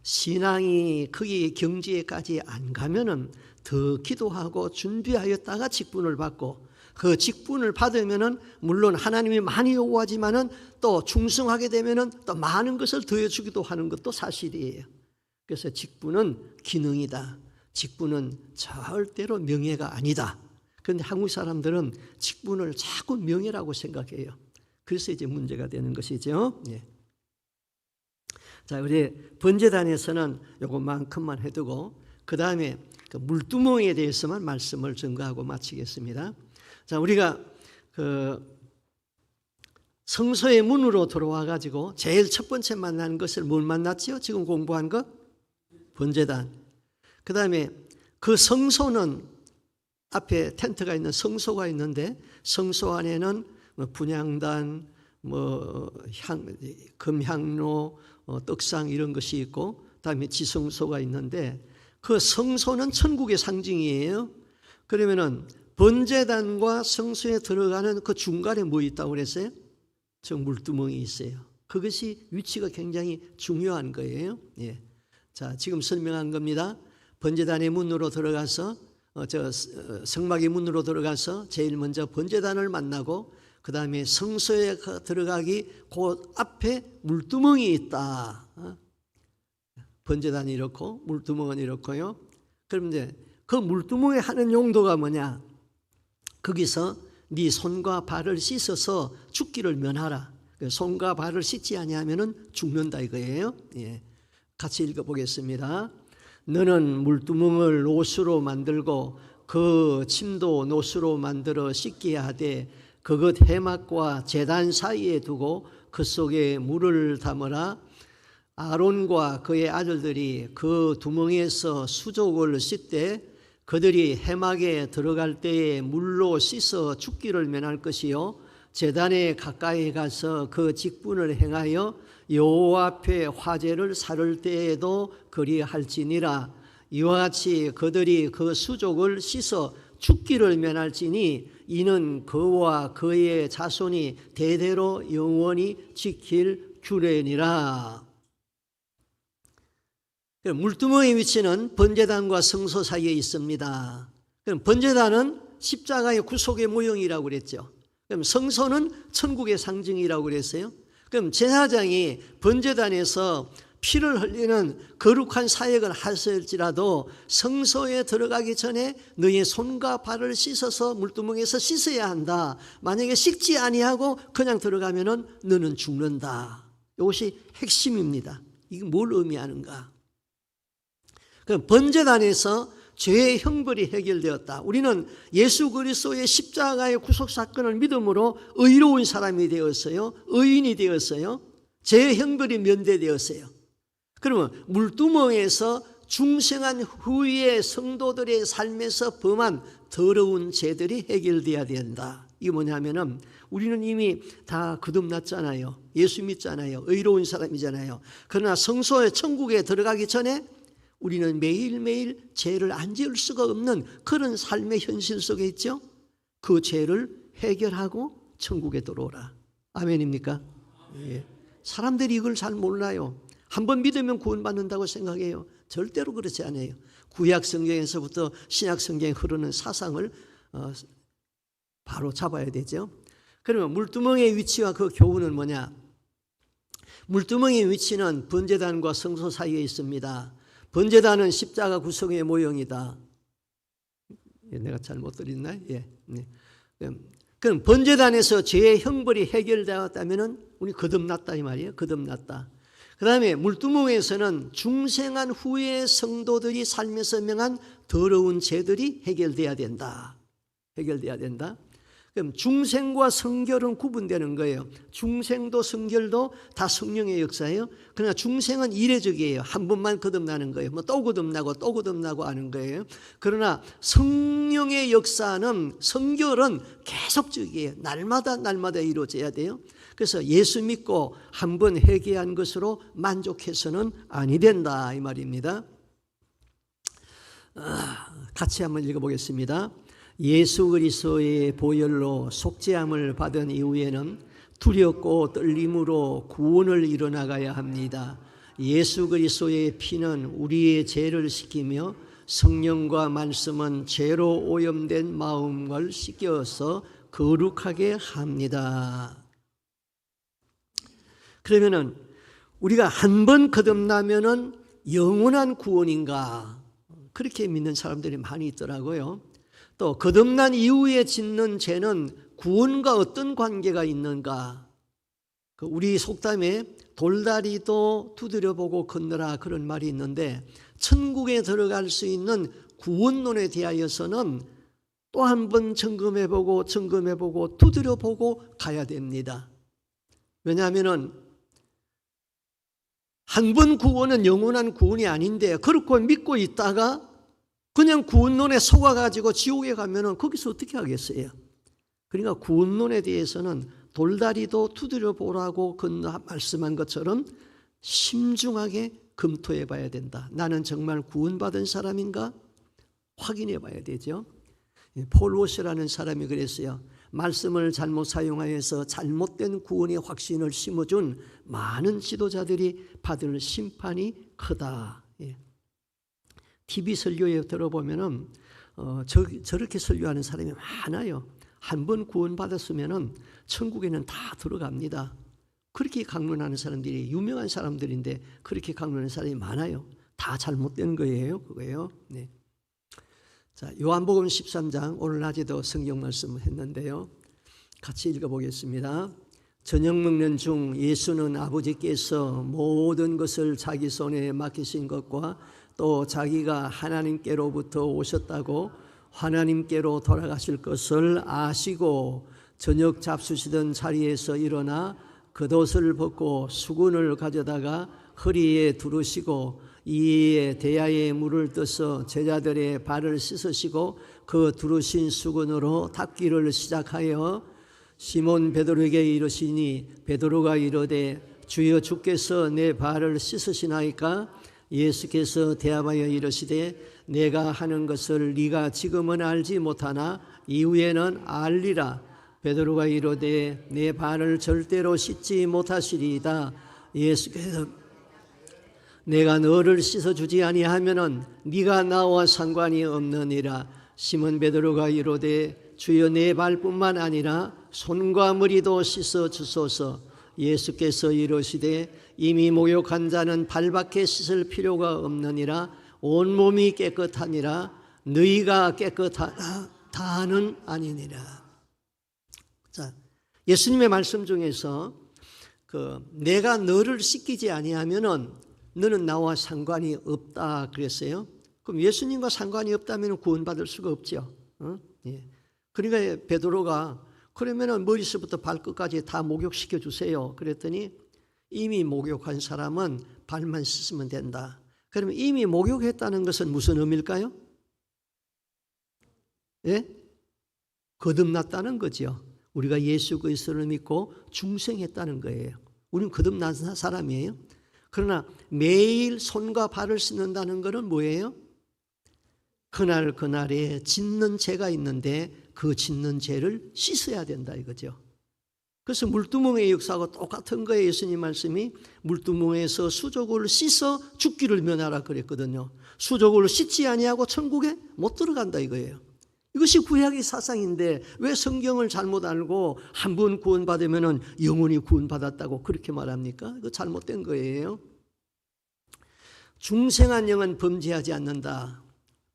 신앙이 거기 경지에까지 안 가면은 더 기도하고 준비하였다가 직분을 받고 그 직분을 받으면은 물론 하나님이 많이 요구하지만은 또 충성하게 되면은 또 많은 것을 더해주기도 하는 것도 사실이에요. 그래서 직분은 기능이다. 직분은 절대로 명예가 아니다. 그런데 한국 사람들은 직분을 자꾸 명예라고 생각해요. 그래서 이제 문제가 되는 것이죠. 예. 자, 우리 번제단에서는 요것만큼만 해두고 그 다음에 그 물두멍에 대해서만 말씀을 증거하고 마치겠습니다. 자, 우리가 그 성소의 문으로 들어와 가지고 제일 첫 번째 만난 것을 뭘 만났죠? 지금 공부한 것? 번제단. 그 다음에 그 성소는 앞에 텐트가 있는 성소가 있는데 성소 안에는 분향단, 금향로, 떡상 이런 것이 있고 그다음에 지성소가 있는데 그 성소는 천국의 상징이에요. 그러면은 번제단과 성소에 들어가는 그 중간에 뭐 있다고 그랬어요? 저 물두멍이 있어요. 그것이 위치가 굉장히 중요한 거예요. 예. 자, 지금 설명한 겁니다. 번제단의 문으로 들어가서 성막의 문으로 들어가서 제일 먼저 번제단을 만나고 그 다음에 성소에 들어가기 그 앞에 물두멍이 있다. 번제단이 이렇고 물두멍은 이렇고요. 그럼 이제 그 물두멍에 하는 용도가 뭐냐? 거기서 네 손과 발을 씻어서 죽기를 면하라. 손과 발을 씻지 아니하면은 죽는다 이거예요. 예. 같이 읽어보겠습니다. 너는 물두멍을 노수로 만들고 그 침도 노수로 만들어 씻게 하되 그것 해막과 제단 사이에 두고 그 속에 물을 담으라. 아론과 그의 아들들이 그 두멍에서 수족을 씻되 그들이 해막에 들어갈 때에 물로 씻어 죽기를 면할 것이요 제단에 가까이 가서 그 직분을 행하여 여호와 앞에 화제를 사를 때에도 그리할지니라. 이와 같이 그들이 그 수족을 씻어 죽기를 면할지니 이는 그와 그의 자손이 대대로 영원히 지킬 규례니라. 물두멍의 위치는 번제단과 성소 사이에 있습니다. 그럼 번제단은 십자가의 구속의 모형이라고 그랬죠. 그럼 성소는 천국의 상징이라고 그랬어요. 그럼 제사장이 번제단에서 피를 흘리는 거룩한 사역을 하실지라도 성소에 들어가기 전에 너의 손과 발을 씻어서 물두멍에서 씻어야 한다. 만약에 씻지 아니하고 그냥 들어가면은 너는 죽는다. 이것이 핵심입니다. 이게 뭘 의미하는가? 그럼 번제단에서 죄의 형벌이 해결되었다. 우리는 예수 그리스도의 십자가의 구속 사건을 믿음으로 의로운 사람이 되었어요. 의인이 되었어요. 죄의 형벌이 면제되었어요. 그러면 물두멍에서 중생한 후에 성도들의 삶에서 범한 더러운 죄들이 해결돼야 된다. 이게 뭐냐면은 우리는 이미 다 거듭났잖아요. 예수 믿잖아요. 의로운 사람이잖아요. 그러나 성소의 천국에 들어가기 전에 우리는 매일매일 죄를 안 지을 수가 없는 그런 삶의 현실 속에 있죠. 그 죄를 해결하고 천국에 들어오라. 아멘입니까? 예. 사람들이 이걸 잘 몰라요. 한번 믿으면 구원받는다고 생각해요. 절대로 그렇지 않아요. 구약 성경에서부터 신약 성경에 흐르는 사상을 바로 잡아야 되죠. 그러면 물두멍의 위치와 그 교훈은 뭐냐? 물두멍의 위치는 번제단과 성소 사이에 있습니다. 번제단은 십자가 구성의 모형이다. 내가 잘못 드렸나요? 예. 그럼 번제단에서 죄의 형벌이 해결되었다면 우리 거듭났다 이 말이에요. 거듭났다. 그 다음에 물두멍에서는 중생한 후에 성도들이 삶에서 명한 더러운 죄들이 해결돼야 된다. 해결돼야 된다. 그럼 중생과 성결은 구분되는 거예요. 중생도 성결도 다 성령의 역사예요. 그러나 중생은 이례적이에요. 한 번만 거듭나는 거예요. 뭐 또 거듭나고 또 거듭나고 하는 거예요. 그러나 성령의 역사는 성결은 계속적이에요. 날마다 이루어져야 돼요. 그래서 예수 믿고 한 번 회개한 것으로 만족해서는 아니 된다 이 말입니다. 같이 한번 읽어보겠습니다. 예수 그리스도의 보혈로 속죄함을 받은 이후에는 두렵고 떨림으로 구원을 이뤄나가야 합니다. 예수 그리스도의 피는 우리의 죄를 씻기며 성령과 말씀은 죄로 오염된 마음을 씻겨서 거룩하게 합니다. 그러면은 우리가 한 번 거듭나면은 영원한 구원인가? 그렇게 믿는 사람들이 많이 있더라고요. 또 거듭난 이후에 짓는 죄는 구원과 어떤 관계가 있는가? 우리 속담에 돌다리도 두드려보고 건너라 그런 말이 있는데 천국에 들어갈 수 있는 구원론에 대하여서는 또 한 번 점검해보고 두드려보고 가야 됩니다. 왜냐하면은 한 번 구원은 영원한 구원이 아닌데 그렇고 믿고 있다가 그냥 구원론에 속아가지고 지옥에 가면은 거기서 어떻게 하겠어요? 그러니까 구원론에 대해서는 돌다리도 두드려 보라고 말씀한 것처럼 심중하게 검토해 봐야 된다. 나는 정말 구원받은 사람인가? 확인해 봐야 되죠. 폴 워시라는 사람이 그랬어요. 말씀을 잘못 사용하여서 잘못된 구원의 확신을 심어준 많은 지도자들이 받을 심판이 크다. TV 설교에 들어보면은 저렇게 설교하는 사람이 많아요. 한 번 구원받았으면은 천국에는 다 들어갑니다. 그렇게 강론하는 사람들이 유명한 사람들인데 그렇게 강론하는 사람이 많아요. 다 잘못된 거예요. 그거예요. 네. 자, 요한복음 13장 오늘 낮에도 성경 말씀을 했는데요. 같이 읽어보겠습니다. 저녁 먹는 중 예수는 아버지께서 모든 것을 자기 손에 맡기신 것과 또 자기가 하나님께로부터 오셨다고 하나님께로 돌아가실 것을 아시고 저녁 잡수시던 자리에서 일어나 겉옷을 벗고 수건을 가져다가 허리에 두르시고 이에 대야에 물을 떠서 제자들의 발을 씻으시고 그 두르신 수건으로 닦기를 시작하여 시몬 베드로에게 이르시니 베드로가 이르되 주여 주께서 내 발을 씻으시나이까? 예수께서 대답하여 이르시되 내가 하는 것을 네가 지금은 알지 못하나 이후에는 알리라. 베드로가 이르되 내 발을 절대로 씻지 못하시리이다. 예수께서 내가 너를 씻어주지 아니하면은 네가 나와 상관이 없느니라. 시몬 베드로가 이르되 주여 내 발뿐만 아니라 손과 머리도 씻어 주소서. 예수께서 이르시되 이미 목욕한 자는 발밖에 씻을 필요가 없느니라. 온몸이 깨끗하니라. 너희가 깨끗하다는 아니니라. 자, 예수님의 말씀 중에서 내가 너를 씻기지 아니하면은 너는 나와 상관이 없다 그랬어요. 그럼 예수님과 상관이 없다면 구원받을 수가 없죠. 예. 그러니까 베드로가 그러면은 머리서부터 발끝까지 다 목욕시켜 주세요. 그랬더니 이미 목욕한 사람은 발만 씻으면 된다. 그러면 이미 목욕했다는 것은 무슨 의미일까요? 예? 거듭났다는 거죠. 우리가 예수 그리스도를 믿고 중생했다는 거예요. 우리는 거듭난 사람이에요. 그러나 매일 손과 발을 씻는다는 것은 뭐예요? 그날 그날에 짓는 죄가 있는데 그 짓는 죄를 씻어야 된다 이거죠. 그래서 물두멍의 역사하고 똑같은 거예요. 예수님 말씀이 물두멍에서 수족을 씻어 죽기를 면하라 그랬거든요. 수족을 씻지 아니하고 천국에 못 들어간다 이거예요. 이것이 구약의 사상인데 왜 성경을 잘못 알고 한 번 구원받으면 영원히 구원받았다고 그렇게 말합니까? 이거 잘못된 거예요. 중생한 영은 범죄하지 않는다.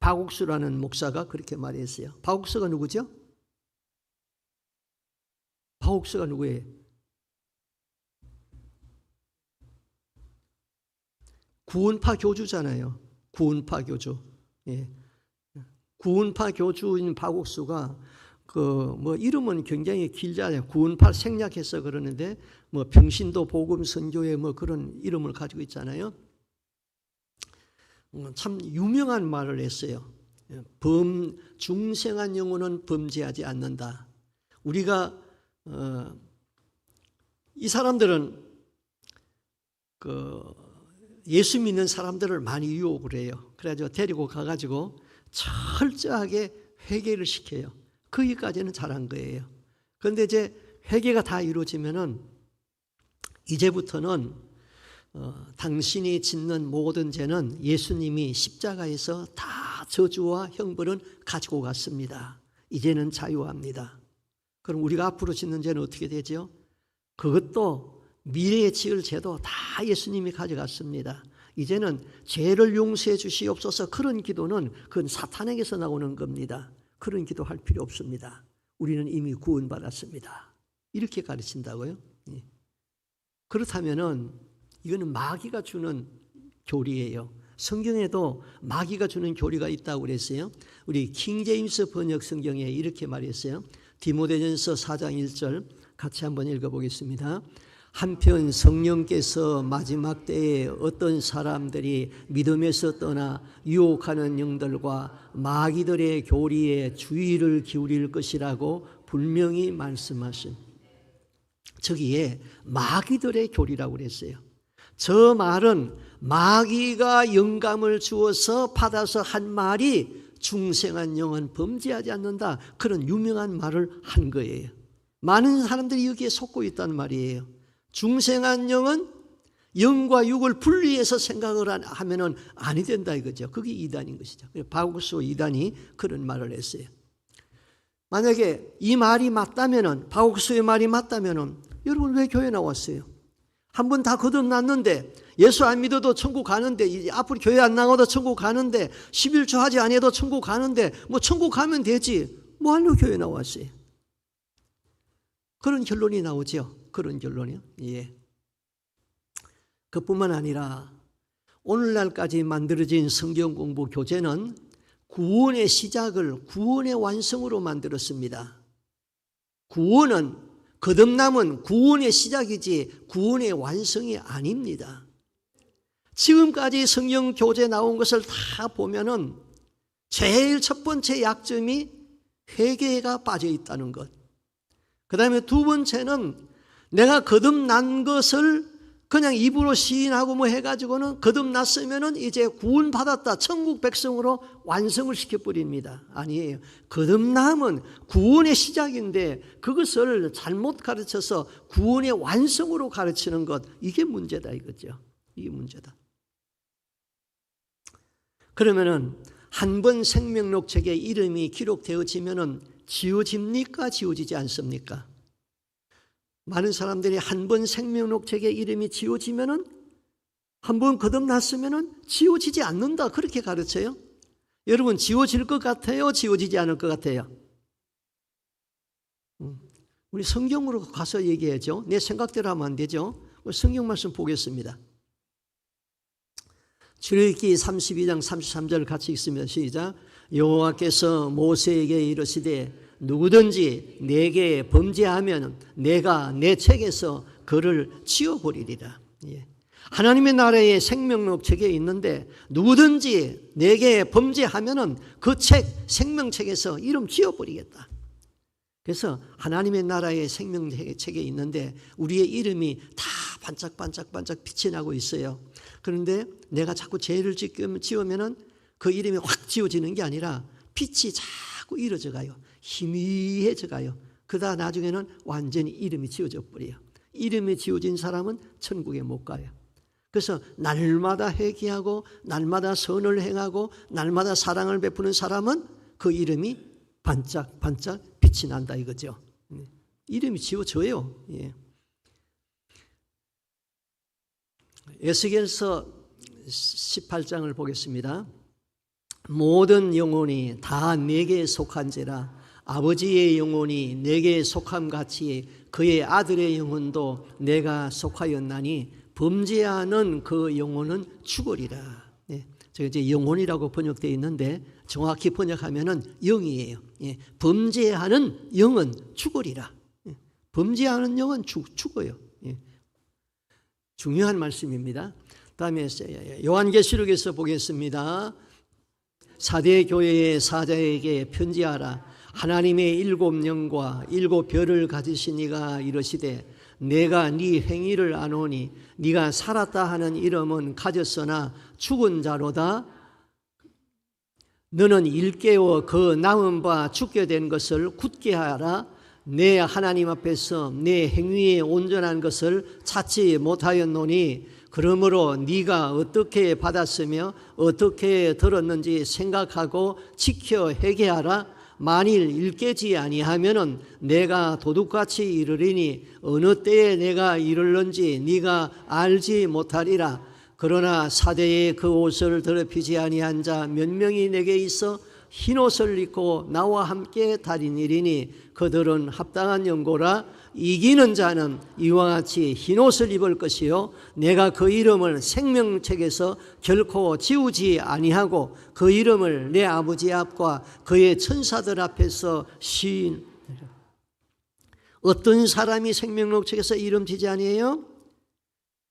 박옥수라는 목사가 그렇게 말했어요. 박옥수가 누구죠? 박옥수가 누구예요? 구원파 교주잖아요. 구원파 교주. 예. 구원파 교주인 박옥수가 이름은 굉장히 길잖아요. 구원파 생략해서 그러는데 평신도 복음 선교회 그런 이름을 가지고 있잖아요. 참 유명한 말을 했어요. 중생한 영혼은 범죄하지 않는다. 우리가 이 사람들은 예수 믿는 사람들을 많이 유혹을 해요. 그래가지고 데리고 가가지고 철저하게 회개를 시켜요. 거기까지는 잘한 거예요. 그런데 이제 회개가 다 이루어지면은 이제부터는 당신이 짓는 모든 죄는 예수님이 십자가에서 다 저주와 형벌은 가지고 갔습니다. 이제는 자유합니다. 그럼 우리가 앞으로 짓는 죄는 어떻게 되죠? 그것도 미래에 지을 죄도 다 예수님이 가져갔습니다. 이제는 죄를 용서해 주시옵소서. 그런 기도는 그건 사탄에게서 나오는 겁니다. 그런 기도할 필요 없습니다. 우리는 이미 구원받았습니다. 이렇게 가르친다고요? 예. 그렇다면은 이거는 마귀가 주는 교리예요. 성경에도 마귀가 주는 교리가 있다고 그랬어요. 우리 킹제임스 번역 성경에 이렇게 말했어요. 디모데전서 4장 1절 같이 한번 읽어보겠습니다. 한편 성령께서 마지막 때에 어떤 사람들이 믿음에서 떠나 유혹하는 영들과 마귀들의 교리에 주의를 기울일 것이라고 분명히 말씀하신. 저기에 마귀들의 교리라고 그랬어요. 저 말은 마귀가 영감을 주어서 받아서 한 말이 중생한 영은 범죄하지 않는다. 그런 유명한 말을 한 거예요. 많은 사람들이 여기에 속고 있다는 말이에요. 중생한 영은 영과 육을 분리해서 생각을 하면은 아니 된다 이거죠. 그게 이단인 것이죠. 박옥수 이단이 그런 말을 했어요. 만약에 이 말이 맞다면은, 박옥수의 말이 맞다면은 여러분 왜 교회 나왔어요? 한 번 다 거듭났는데, 예수 안 믿어도 천국 가는데, 앞으로 교회 안 나가도 천국 가는데, 11조 하지 않아도 천국 가는데, 뭐 천국 가면 되지. 뭐 하려고 교회 나왔어요? 그런 결론이 나오죠. 그런 결론이요. 예. 그뿐만 아니라 오늘날까지 만들어진 성경 공부 교재는 구원의 시작을 구원의 완성으로 만들었습니다. 구원은, 거듭남은 구원의 시작이지 구원의 완성이 아닙니다. 지금까지 성경 교재 나온 것을 다 보면은 제일 첫 번째 약점이 회개가 빠져 있다는 것. 그 다음에 두 번째는 내가 거듭난 것을 그냥 입으로 시인하고 뭐 해가지고는 거듭났으면은 이제 구원받았다, 천국 백성으로 완성을 시켜버립니다. 아니에요. 거듭남은 구원의 시작인데 그것을 잘못 가르쳐서 구원의 완성으로 가르치는 것, 이게 문제다 이거죠. 이게 문제다. 그러면은 한 번 생명록 책에 이름이 기록되어지면은 지워집니까? 지워지지 않습니까? 많은 사람들이 한 번 생명록 책에 이름이 지워지면은, 한 번 거듭났으면은 지워지지 않는다, 그렇게 가르쳐요. 여러분, 지워질 것 같아요? 지워지지 않을 것 같아요? 우리 성경으로 가서 얘기해야죠. 내 생각대로 하면 안 되죠. 성경 말씀 보겠습니다. 출애굽기 32장 33절 같이 읽습니다. 시작. 여호와께서 모세에게 이르시되 누구든지 내게 범죄하면 내가 내 책에서 그를 지워버리리라. 예. 하나님의 나라의 생명록 책에 있는데 누구든지 내게 범죄하면 그 책, 생명책에서 이름 지워버리겠다. 그래서 하나님의 나라의 생명책에 있는데 우리의 이름이 다 반짝반짝반짝 빛이 나고 있어요. 그런데 내가 자꾸 죄를 지으면 그 이름이 확 지워지는 게 아니라 빛이 자꾸 이어져 가요. 희미해져 가요. 그러다 나중에는 완전히 이름이 지워져 버려요. 이름이 지워진 사람은 천국에 못 가요. 그래서 날마다 회개하고 날마다 선을 행하고 날마다 사랑을 베푸는 사람은 그 이름이 반짝반짝 빛이 난다 이거죠. 이름이 지워져요. 예. 에스겔서 18장을 보겠습니다. 모든 영혼이 다 내게 속한지라 아버지의 영혼이 내게 속함같이 그의 아들의 영혼도 내가 속하였나니 범죄하는 그 영혼은 죽으리라. 예, 제가 이제 영혼이라고 번역되어 있는데 정확히 번역하면은 영이에요. 예, 범죄하는 영은 죽으리라. 예, 범죄하는 영은 죽어요. 예, 중요한 말씀입니다. 다음에 요한계시록에서 보겠습니다. 사대 교회의 사자에게 편지하라. 하나님의 7영과 7별을 가지신 이가 이르시되 내가 네 행위를 아노니 네가 살았다 하는 이름은 가졌으나 죽은 자로다. 너는 일깨워 그 남은 바 죽게 된 것을 굳게 하라. 내 하나님 앞에서 내 행위에 온전한 것을 찾지 못하였노니 그러므로 네가 어떻게 받았으며 어떻게 들었는지 생각하고 지켜 회개하라. 만일 일깨지 아니하면은 내가 도둑같이 이르리니 어느 때에 내가 이르는지 네가 알지 못하리라. 그러나 사대에 그 옷을 더럽히지 아니한 자 몇 명이 내게 있어 흰옷을 입고 나와 함께 다니리니 그들은 합당한 연고라. 이기는 자는 이와 같이 흰옷을 입을 것이요 내가 그 이름을 생명책에서 결코 지우지 아니하고 그 이름을 내 아버지 앞과 그의 천사들 앞에서 시인. 어떤 사람이 생명록책에서 이름 지지 아니에요?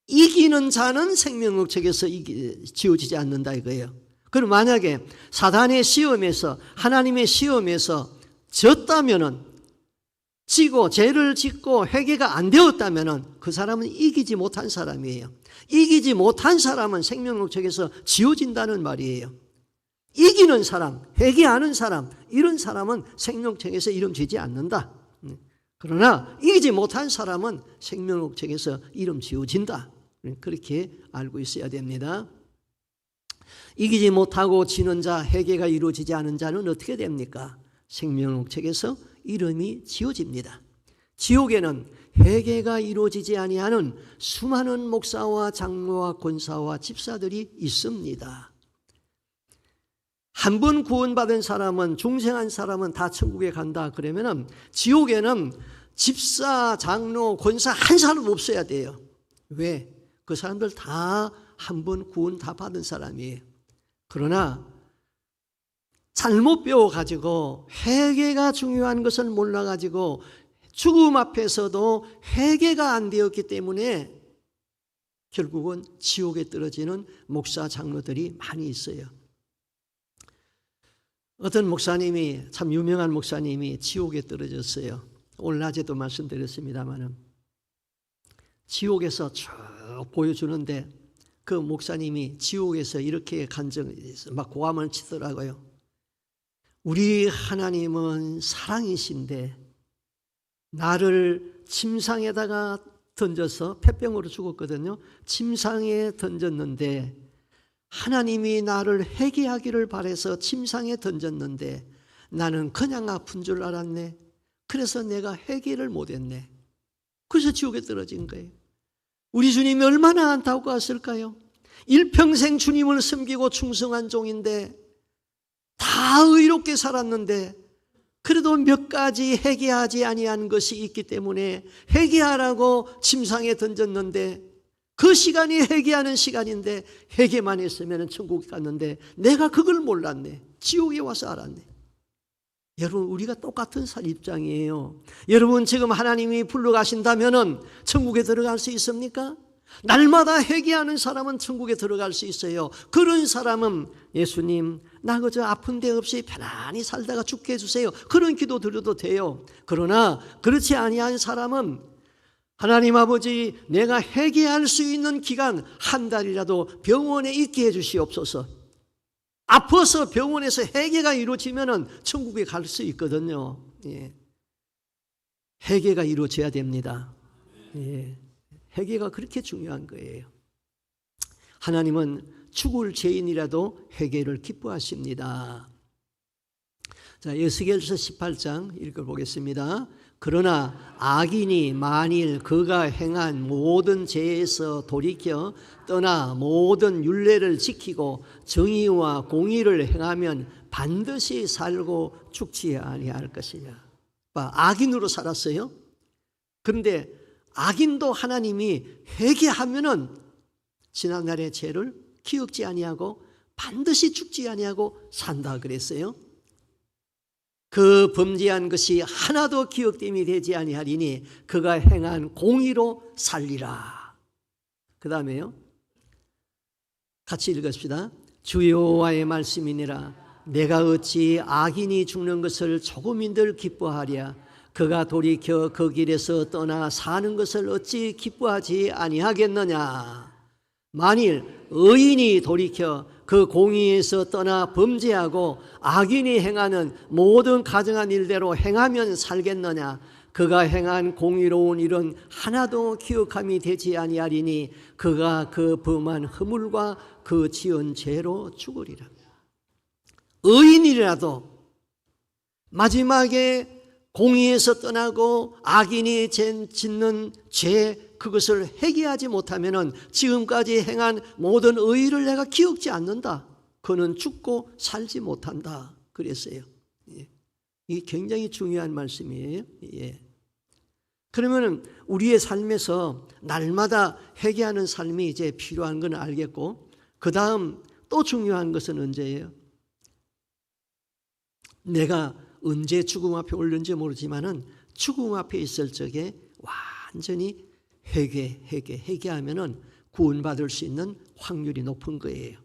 이기는 자는 생명록책에서 지워지지 않는다 이거예요. 그럼 만약에 사단의 시험에서, 하나님의 시험에서 졌다면은, 지고 죄를 짓고 회개가 안 되었다면은 그 사람은 이기지 못한 사람이에요. 이기지 못한 사람은 생명록책에서 지워진다는 말이에요. 이기는 사람, 회개하는 사람, 이런 사람은 생명록책에서 이름 지지 않는다. 그러나 이기지 못한 사람은 생명록책에서 이름 지워진다. 그렇게 알고 있어야 됩니다. 이기지 못하고 지는 자, 회개가 이루어지지 않은 자는 어떻게 됩니까? 생명록책에서 이름이 지워집니다. 지옥에는 회개가 이루어지지 아니하는 수많은 목사와 장로와 권사와 집사들이 있습니다. 한 번 구원받은 사람은, 중생한 사람은 다 천국에 간다 그러면은 지옥에는 집사, 장로, 권사 한 사람 없어야 돼요. 왜? 그 사람들 다 한 번 구원 다 받은 사람이에요. 그러나 잘못 배워가지고 회개가 중요한 것을 몰라가지고 죽음 앞에서도 회개가 안 되었기 때문에 결국은 지옥에 떨어지는 목사, 장로들이 많이 있어요. 어떤 목사님이, 참 유명한 목사님이 지옥에 떨어졌어요. 오늘 낮에도 말씀드렸습니다마는 지옥에서 쭉 보여주는데 그 목사님이 지옥에서 이렇게 막 고함을 치더라고요. 우리 하나님은 사랑이신데 나를 침상에다가 던져서, 폐병으로 죽었거든요. 침상에 던졌는데 하나님이 나를 회개하기를 바라서 침상에 던졌는데 나는 그냥 아픈 줄 알았네. 그래서 내가 회개를 못했네. 그래서 지옥에 떨어진 거예요. 우리 주님이 얼마나 안타까웠을까요? 일평생 주님을 섬기고 충성한 종인데 다 의롭게 살았는데 그래도 몇 가지 회개하지 아니한 것이 있기 때문에 회개하라고 침상에 던졌는데 그 시간이 회개하는 시간인데 회개만 했으면 천국에 갔는데 내가 그걸 몰랐네. 지옥에 와서 알았네. 여러분, 우리가 똑같은 입장이에요. 여러분, 지금 하나님이 불러가신다면 천국에 들어갈 수 있습니까? 날마다 회개하는 사람은 천국에 들어갈 수 있어요. 그런 사람은 예수님, 나 그저 아픈 데 없이 편안히 살다가 죽게 해주세요. 그런 기도 드려도 돼요. 그러나 그렇지 아니한 사람은 하나님 아버지, 내가 회개할 수 있는 기간 한 달이라도 병원에 있게 해주시옵소서. 아파서 병원에서 회개가 이루어지면 천국에 갈 수 있거든요. 예. 회개가 이루어져야 됩니다. 예. 회개가 그렇게 중요한 거예요. 하나님은 죽을 죄인이라도 회개를 기뻐하십니다. 자, 에스겔서 18장 읽어보겠습니다. 그러나 악인이 만일 그가 행한 모든 죄에서 돌이켜 떠나 모든 율례를 지키고 정의와 공의를 행하면 반드시 살고 죽지 아니할 것이냐. 악인으로 살았어요. 그런데 악인도 하나님이 회개하면은 지난날의 죄를 기억지 아니하고 반드시 죽지 아니하고 산다 그랬어요. 그 범죄한 것이 하나도 기억됨이 되지 아니하리니 그가 행한 공의로 살리라. 그 다음에요, 같이 읽읍시다. 주 여호와의 말씀이니라. 내가 어찌 악인이 죽는 것을 조금인들 기뻐하랴. 그가 돌이켜 그 길에서 떠나 사는 것을 어찌 기뻐하지 아니하겠느냐. 만일 의인이 돌이켜 그 공의에서 떠나 범죄하고 악인이 행하는 모든 가증한 일대로 행하면 살겠느냐. 그가 행한 공의로운 일은 하나도 기억함이 되지 아니하리니 그가 그 범한 허물과 그 지은 죄로 죽으리라. 의인이라도 마지막에 공의에서 떠나고 악인이 짓는 죄, 그것을 회개하지 못하면 지금까지 행한 모든 의의를 내가 기억지 않는다. 그는 죽고 살지 못한다. 그랬어요. 예. 이게 굉장히 중요한 말씀이에요. 예. 그러면 우리의 삶에서 날마다 회개하는 삶이 이제 필요한 건 알겠고, 그 다음 또 중요한 것은 언제예요? 내가 언제 죽음 앞에 올는지 모르지만은 죽음 앞에 있을 적에 완전히 회개하면은 구원받을 수 있는 확률이 높은 거예요.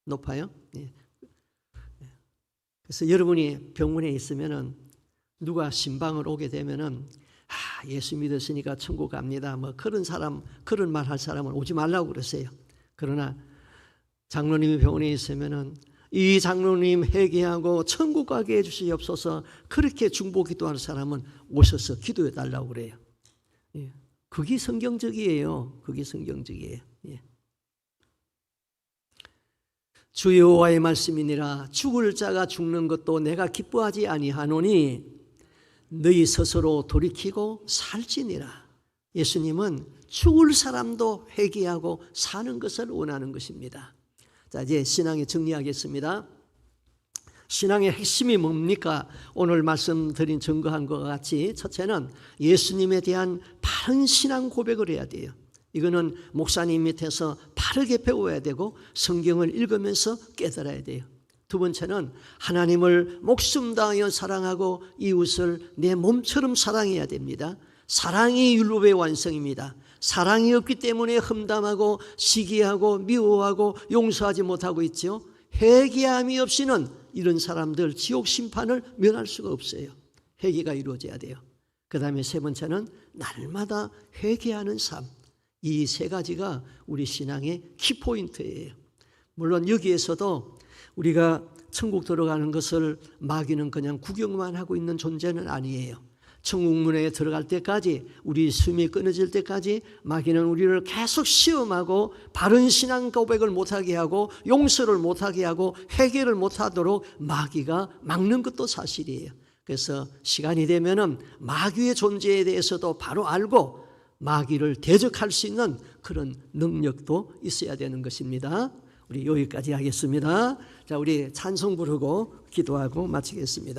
높아요? 예. 그래서 여러분이 병원에 있으면은 누가 신방을 오게 되면은 예수 믿었으니까 천국 갑니다. 뭐 그런 사람, 그런 말 할 사람은 오지 말라고 그러세요. 그러나 장로님이 병원에 있으면은 이 장로님 회개하고 천국 가게 해주시옵소서, 그렇게 중보 기도하는 사람은 오셔서 기도해 달라고 그래요. 예. 그게 성경적이에요. 그게 성경적이에요. 예. 주 여호와의 말씀이니라. 죽을 자가 죽는 것도 내가 기뻐하지 아니하노니 너희 스스로 돌이키고 살지니라. 예수님은 죽을 사람도 회개하고 사는 것을 원하는 것입니다. 자, 이제 신앙의 정리하겠습니다. 신앙의 핵심이 뭡니까? 오늘 말씀드린 증거한 것과 같이 첫째는 예수님에 대한 바른 신앙 고백을 해야 돼요. 이거는 목사님 밑에서 바르게 배워야 되고 성경을 읽으면서 깨달아야 돼요. 두 번째는 하나님을 목숨 다하여 사랑하고 이웃을 내 몸처럼 사랑해야 됩니다. 사랑이 율법의 완성입니다. 사랑이 없기 때문에 험담하고 시기하고 미워하고 용서하지 못하고 있죠. 회개함이 없이는 이런 사람들 지옥 심판을 면할 수가 없어요. 회개가 이루어져야 돼요. 그 다음에 세 번째는 날마다 회개하는 삶. 이 세 가지가 우리 신앙의 키포인트예요. 물론 여기에서도 우리가 천국 들어가는 것을 마귀는 그냥 구경만 하고 있는 존재는 아니에요. 천국 문에 들어갈 때까지, 우리 숨이 끊어질 때까지 마귀는 우리를 계속 시험하고 바른 신앙 고백을 못하게 하고 용서를 못하게 하고 회개를 못하도록 마귀가 막는 것도 사실이에요. 그래서 시간이 되면은 마귀의 존재에 대해서도 바로 알고 마귀를 대적할 수 있는 그런 능력도 있어야 되는 것입니다. 우리 여기까지 하겠습니다. 자, 우리 찬송 부르고 기도하고 마치겠습니다.